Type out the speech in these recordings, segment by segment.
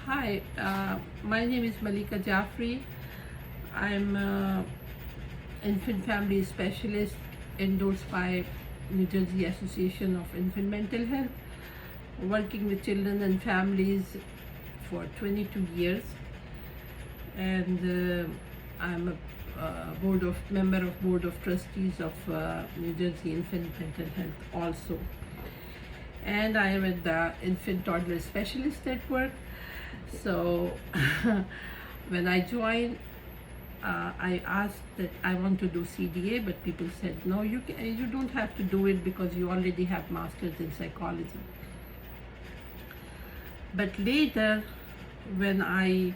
Hi, my name is Malika Jaffrey. I'm infant family specialist endorsed by New Jersey Association of Infant Mental Health, working with children and families for 22 years. And I'm a member of Board of Trustees of New Jersey Infant Mental Health also. And I am at the Infant Toddler Specialist Network. So when I joined, I asked that I want to do CDA, but people said, no, you don't have to do it because you already have masters in psychology. But later, when I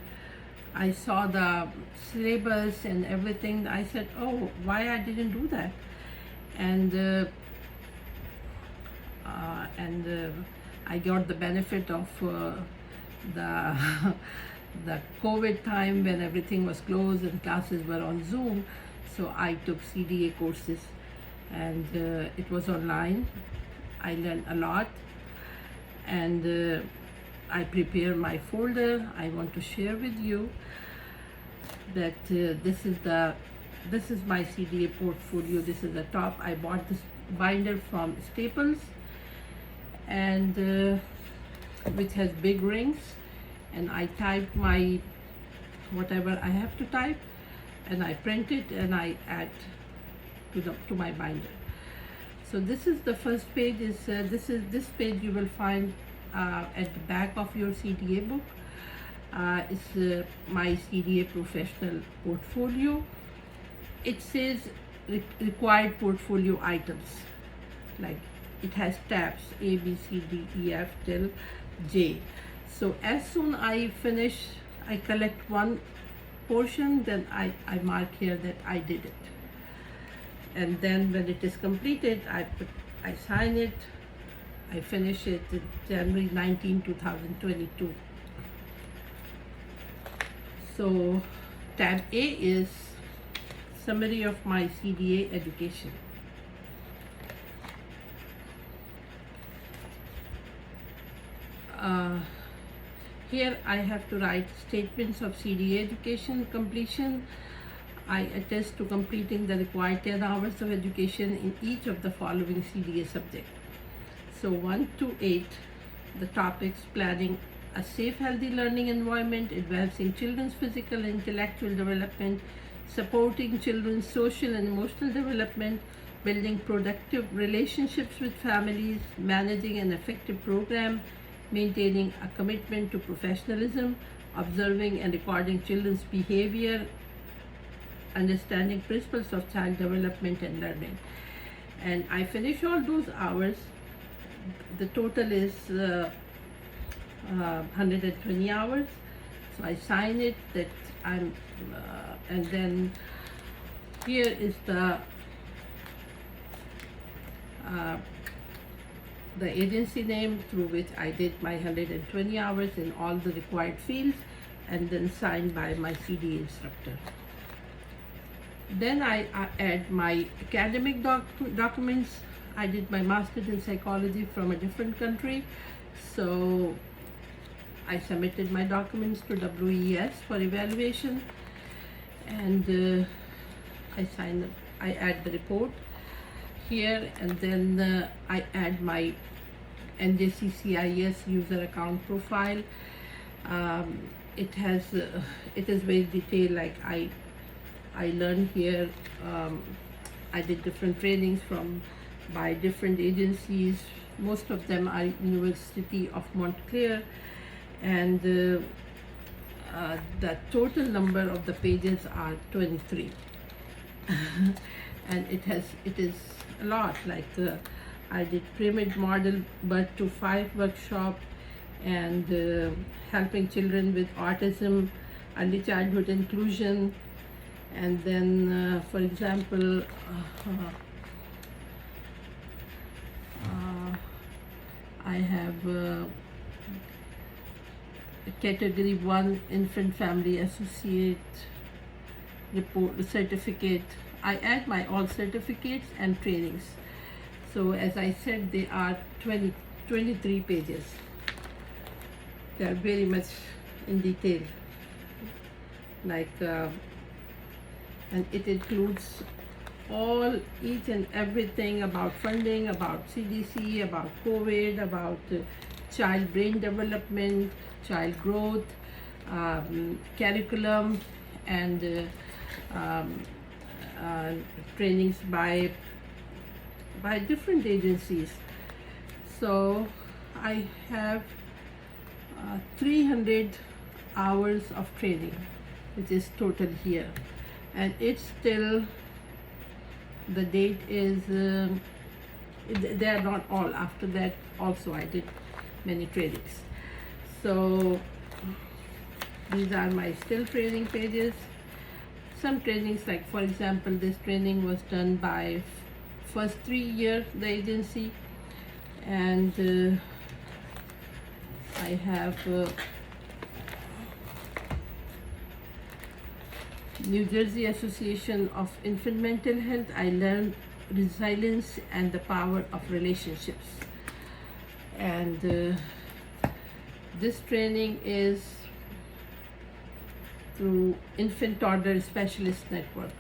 saw the syllabus and everything, I said, oh, why I didn't do that? And I got the benefit of the the COVID time when everything was closed and classes were on Zoom. So I took CDA courses, and it was online. I learned a lot, and I prepared my folder. I want to share with you that this is my CDA portfolio. This is the top. I bought this binder from Staples, and which has big rings, and I type my whatever I have to type, and I print it and I add to my binder. So this is the first page. This page you will find at the back of your CDA book. It's my CDA professional portfolio. It says required portfolio items, like it has tabs A, B, C, D, E, F till J. So as soon I finish, I collect one portion, then I mark here that I did it. And then when it is completed, I sign it. I finish it January 19, 2022. So tab A is summary of my CDA education. Here I have to write statements of CDA education completion. I attest to completing the required 10 hours of education in each of the following CDA subjects. So 1 to 8, the topics: planning a safe, healthy learning environment, advancing children's physical and intellectual development, supporting children's social and emotional development, building productive relationships with families, managing an effective program, maintaining a commitment to professionalism, observing and recording children's behavior, understanding principles of child development and learning. And I finish all those hours. The total is 120 hours. So I sign it that I'm, and then here is the agency name through which I did my 120 hours in all the required fields, and then signed by my CDA instructor. Then I add my academic documents. I did my master's in psychology from a different country, so I submitted my documents to WES for evaluation, and I add the report here, and then I add my NJCCIS user account profile. It is very detailed. Like I learned here. I did different trainings by different agencies. Most of them are University of Montclair, and the total number of the pages are 23. And it is a lot. Like I did pyramid model birth to 5 workshop, and helping children with autism, early childhood inclusion, and then for example I have category 1 infant family associate report certificate. I add my all certificates and trainings. So as I said, they are 23 pages. They are very much in detail, and it includes each and everything about funding, about CDC, about COVID, about child brain development, child growth, curriculum, and trainings by different agencies. So I have 300 hours of training, which is total here, and it's still, the date is they are not all. After that also I did many trainings. So these are my still training pages. Some trainings, like for example, this training was done by first 3 years the agency, and I have New Jersey Association of Infant Mental Health. I learned resilience and the power of relationships, and this training is through Infant Toddler Specialist Network.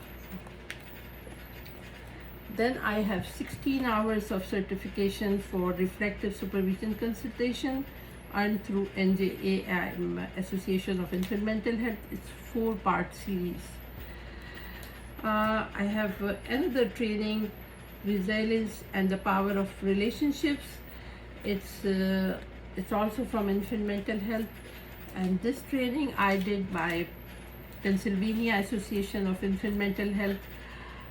Then I have 16 hours of certification for reflective supervision consultation earned through NJA, Association of Infant Mental Health. It's 4-part series. I have another training, resilience and the power of relationships. It's also from Infant Mental Health, and this training I did by Pennsylvania Association of Infant Mental Health,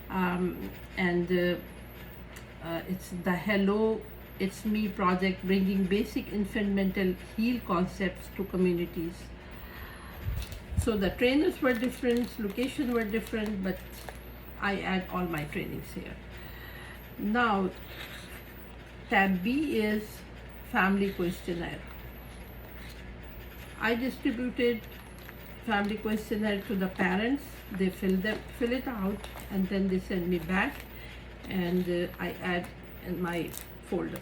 and it's the Hello It's Me project, bringing basic infant mental health concepts to communities. So the trainers were different, locations were different, but I add all my trainings here. Now, tab B is family questionnaire. I distributed family questionnaire to the parents. They fill it out, and then they send me back, and I add in my folder.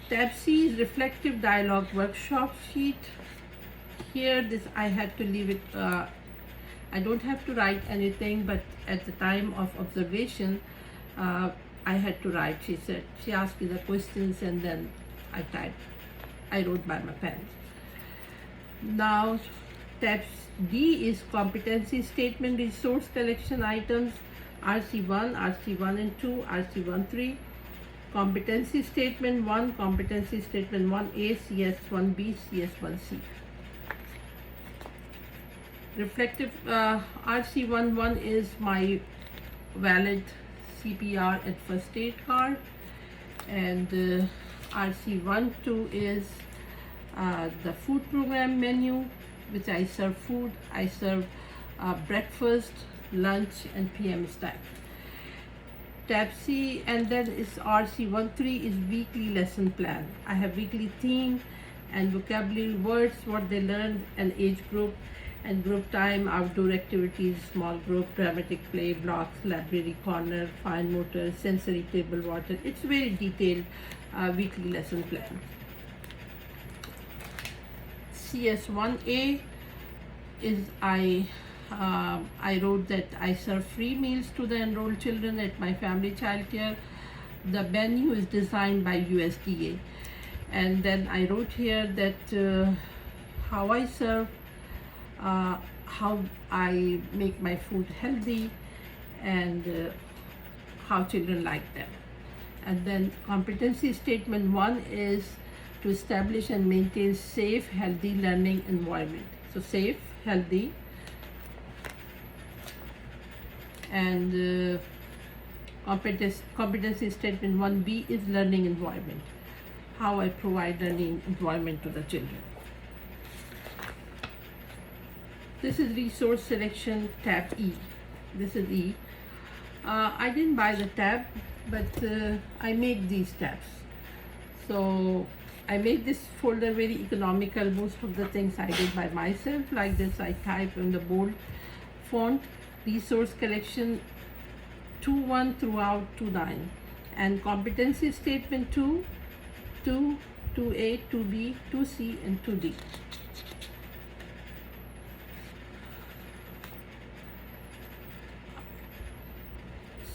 Tab C is reflective dialogue workshop sheet. Here, I had to leave it. I don't have to write anything, but at the time of observation, I had to write. She asked me the questions, and then I wrote by my pen. Now, tab D is competency statement, resource collection items, RC1, RC1 and 2, RC1, 3. Competency statement 1, competency statement 1A, CS1B, CS1C. Reflective RC11 is my valid CPR and first aid card, and RC12 is the food program menu, which I serve food. I serve breakfast, lunch, and PM snack. Tab C, and then is RC13 is weekly lesson plan. I have weekly theme and vocabulary words, what they learned, and age group, and group time, outdoor activities, small group, dramatic play, blocks, library corner, fine motor, sensory table water. It's very detailed weekly lesson plan. CS1A is I wrote that I serve free meals to the enrolled children at my family child care. The menu is designed by USDA, and then I wrote here that how I serve, how I make my food healthy, and how children like them. And then competency statement 1 is to establish and maintain safe, healthy learning environment. So safe, healthy, and competency statement 1B is learning environment, how I provide learning environment to the children. This is resource selection, tab E. This is E. I didn't buy the tab, but I make these tabs. So I make this folder very economical. Most of the things I did by myself. Like this, I type in the bold font. Resource collection 2.1 throughout 2.9, and competency statement 2, 2, 2A, 2B, 2C, and 2D.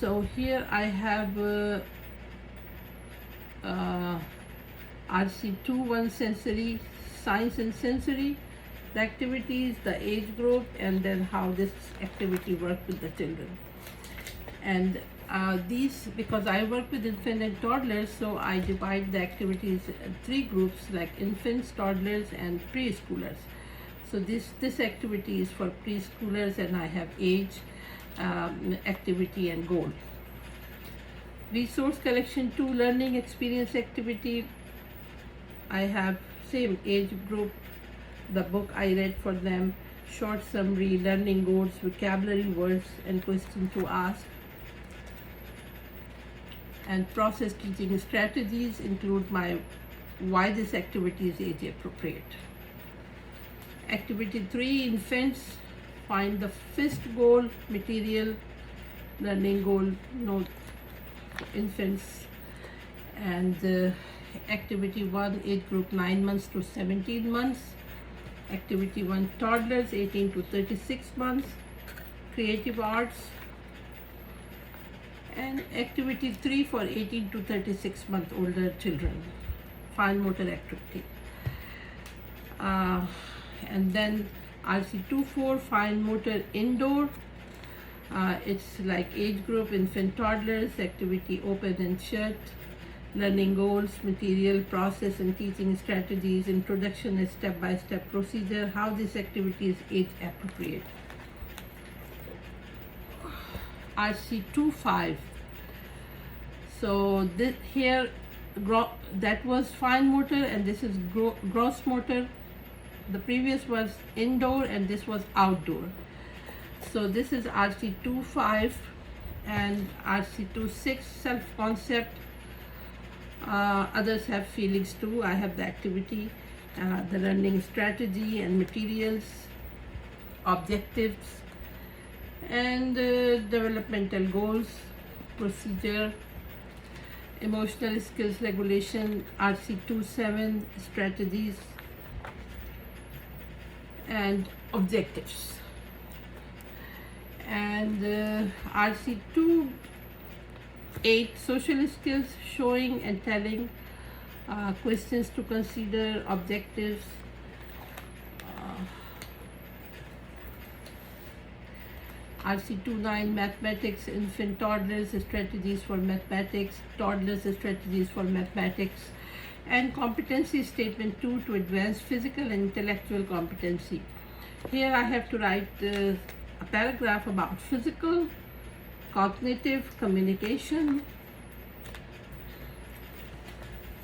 So here I have RC2, one sensory, science and sensory, the activities, the age group, and then how this activity works with the children. And these, because I work with infant and toddlers, so I divide the activities in three groups, like infants, toddlers, and preschoolers. So this activity is for preschoolers, and I have age, activity, and goal. Resource collection 2, learning experience activity. I have same age group, the book I read for them, short summary, learning goals, vocabulary words, and question to ask. And process teaching strategies include my why this activity is age appropriate. Activity 3, infants, find the fifth goal, material, learning goal, note infants. And activity 1, age group 9 months to 17 months. Activity 1, toddlers 18 to 36 months, creative arts. And activity 3 for 18 to 36 month older children, fine motor activity. And then RC24, fine motor indoor. It's like age group infant toddlers, activity open and shut, learning goals, material, process and teaching strategies, introduction and step-by-step procedure, how this activity is age appropriate. RC25. So this here, that was fine motor, and this is gross motor. The previous was indoor, and this was outdoor. So this is RC25 and RC26, self-concept. Others have feelings too. I have the activity, the learning strategy and materials, objectives, and developmental goals, procedure, emotional skills regulation, RC27, strategies, and objectives. And RC28, social skills, showing and telling, questions to consider, objectives. RC29, mathematics, infant toddlers, strategies for mathematics, toddlers, strategies for mathematics, and competency statement 2, to advance physical and intellectual competency. Here I have to write a paragraph about physical, cognitive, communication,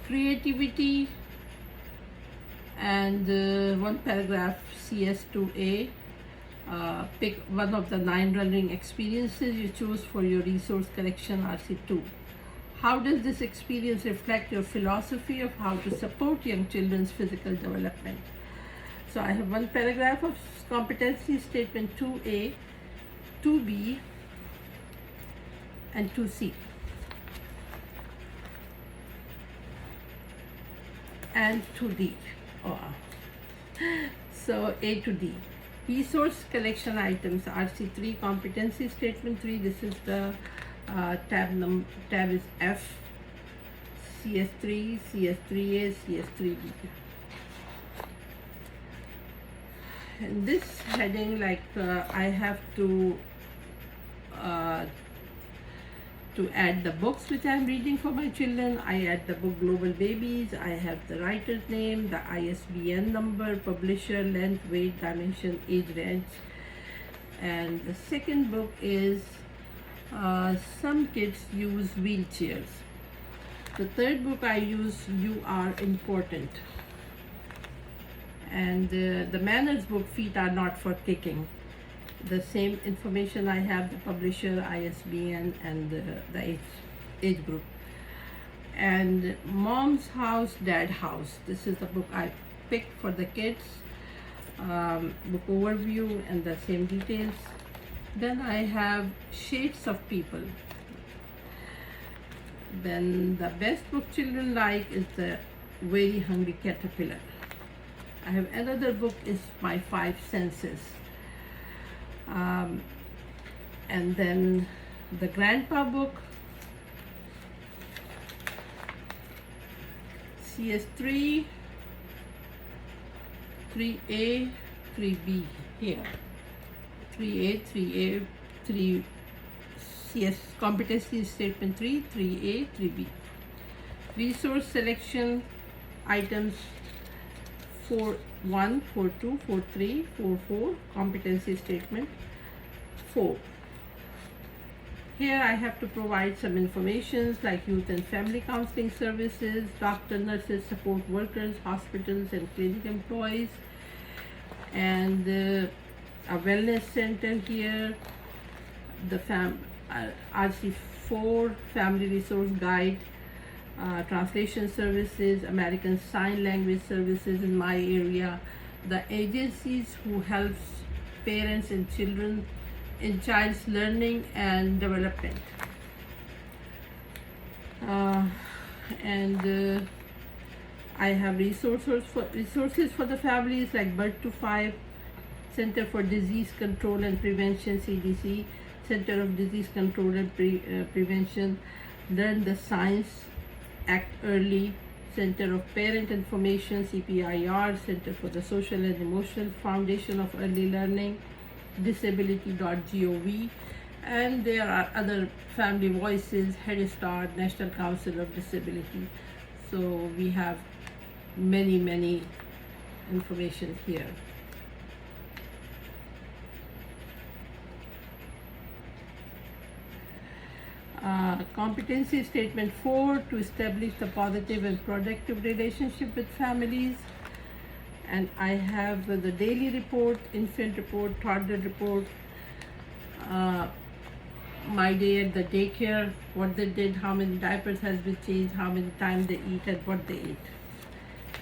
creativity, and one paragraph CS2A. Pick one of the 9 learning experiences you choose for your resource collection, RC2. How does this experience reflect your philosophy of how to support young children's physical development? So I have one paragraph of competency statement 2A, 2B, and 2C. And 2D. So A to D. Resource collection items, RC3, competency statement 3. This is the tab is F, CS3, CS3A, CS3B. And this heading, like I have to add the books which I am reading for my children. I add the book Global Babies. I have the writer's name, the ISBN number, publisher, length, weight, dimension, age range. And the second book is Some Kids Use Wheelchairs. The third book I use You Are Important. And the manners book, Feet Are Not for Kicking. The same information I have, the publisher, ISBN, and the age group. And Mom's House, Dad House. This is the book I picked for the kids. Book overview and the same details. Then I have Shades of People. Then the best book children like is the Very Hungry Caterpillar. I have another book is My 5 Senses. And then the grandpa book, CS3, 3A, 3B here, 3A, 3A, 3 CS competency statement 3, 3A, 3B. Resource selection items 4.1, 4.2, 4.3, 4.4, competency statement 4. Here I have to provide some information like youth and family counseling services, doctor, nurses, support workers, hospitals and clinic employees, and a wellness center here, the RC4 family resource guide, translation services, American Sign Language services in my area, the agencies who helps parents and children in child's learning and development. I have resources for the families like Birth to 5, Center for Disease Control and Prevention, CDC, Center of Disease Control and Prevention, Learn the Science, Act Early, Center of Parent Information, CPIR, Center for the Social and Emotional Foundation of Early Learning, disability.gov, and there are other family voices, Head Start, National Council of Disability. So we have many information here. Competency statement 4, to establish the positive and productive relationship with families. And I have the daily report, infant report, toddler report, my day at the daycare, what they did, how many diapers has been changed, how many times they eat and what they eat.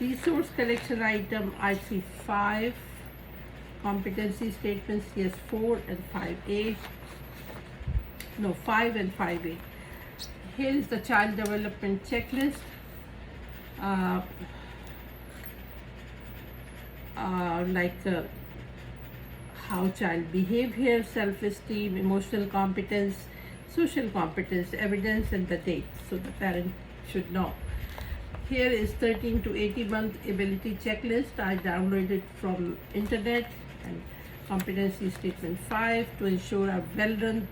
Resource collection item IC5, competency statements CS4 and 5A. No, 5 and 5A. Here is the child development checklist. How child behavior, self-esteem, emotional competence, social competence, evidence and the date, so the parent should know. Here is 13 to 18 month ability checklist. I downloaded from internet. And competency statement 5, to ensure a well-run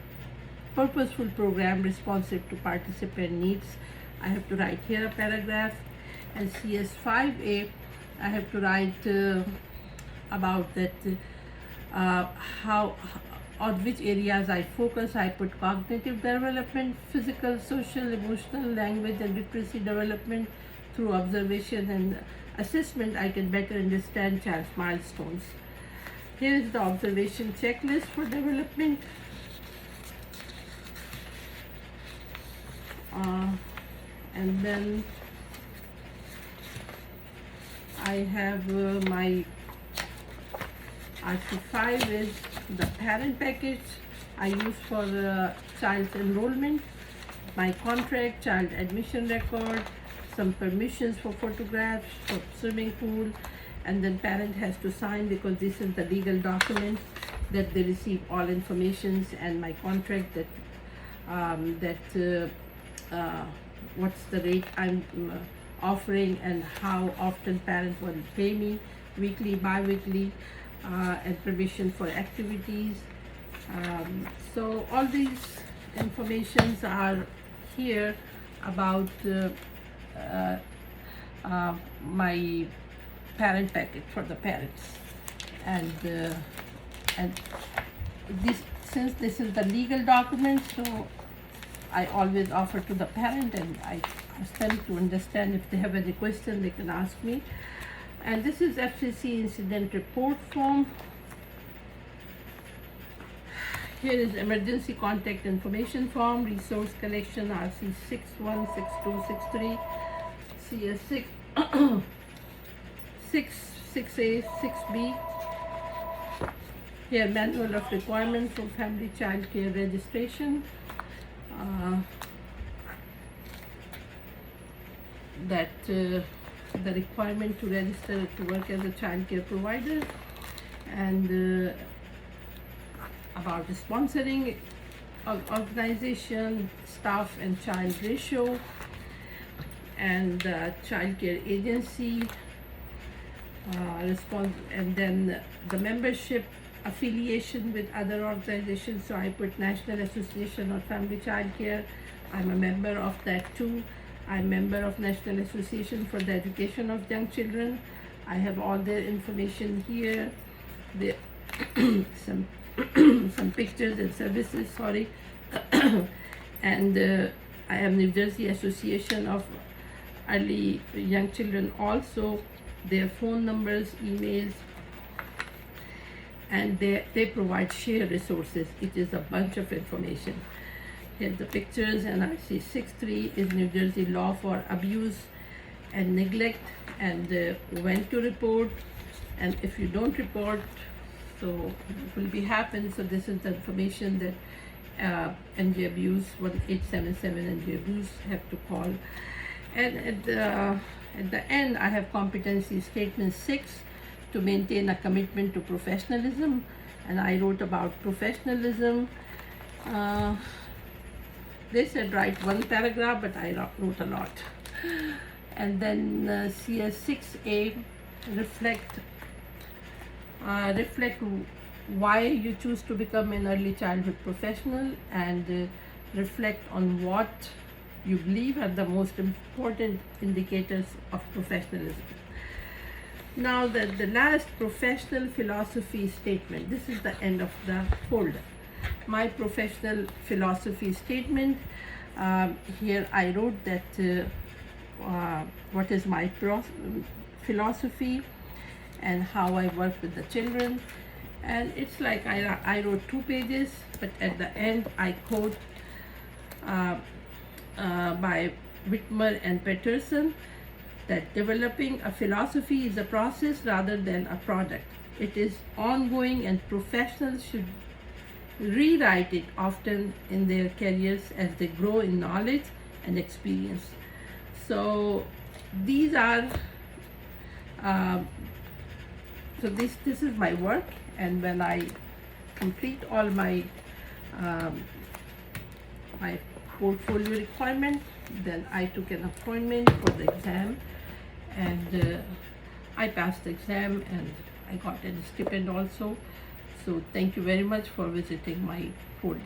purposeful program responsive to participant needs. I have to write here a paragraph. And CS5A, I have to write about that how on which areas I focus. I put cognitive development, physical, social, emotional, language and literacy development. Through observation and assessment, I can better understand child's milestones. Here is the observation checklist for development. And then I have my RC5 is the parent package I use for child's enrollment, my contract, child admission record, some permissions for photographs, for swimming pool, and then parent has to sign because this is the legal document that they receive all informations, and my contract that what's the rate I'm offering and how often parent will pay me, weekly, bi-weekly, and permission for activities. So all these informations are here about my parent package for the parents, and this, since this is the legal document, so I always offer to the parent and I ask them to understand. If they have any question, they can ask me. And this is FCC incident report form. Here is emergency contact information form, resource collection RC 61, 62, 63, CS6, 6A, 6B. Here manual of requirements for family child care registration. The requirement to register to work as a child care provider, and about the sponsoring organization, staff and child ratio, and child care agency response, and then the membership affiliation with other organizations. So I put National Association of Family Child Care. I'm a member of that too. I'm a member of National Association for the Education of Young Children. I have all their information here. The some some pictures and services, sorry. And I have New Jersey Association of Early Young Children also, their phone numbers, emails, and they provide shared resources. It is a bunch of information. Here's the pictures, and I see 6.3 is New Jersey law for abuse and neglect, and when to report, and if you don't report, so it will be happen. So this is the information that NJ Abuse 1877 NJ Abuse have to call. And at the end, I have competency statement 6 to maintain a commitment to professionalism, and I wrote about professionalism. They said write one paragraph, but I wrote a lot. And then CS 6A reflect why you choose to become an early childhood professional, and reflect on what you believe are the most important indicators of professionalism. Now the last professional philosophy statement, this is the end of the folder. My professional philosophy statement, here I wrote that what is my philosophy and how I work with the children. And it's like I wrote 2 pages, but at the end I quote by Whitmer and Peterson, that developing a philosophy is a process rather than a product. It is ongoing, and professionals should rewrite it often in their careers as they grow in knowledge and experience. So these are so this is my work, and when I complete all my my portfolio requirement, then I took an appointment for the exam, and I passed the exam, and I got a stipend also. So thank you very much for visiting my folder.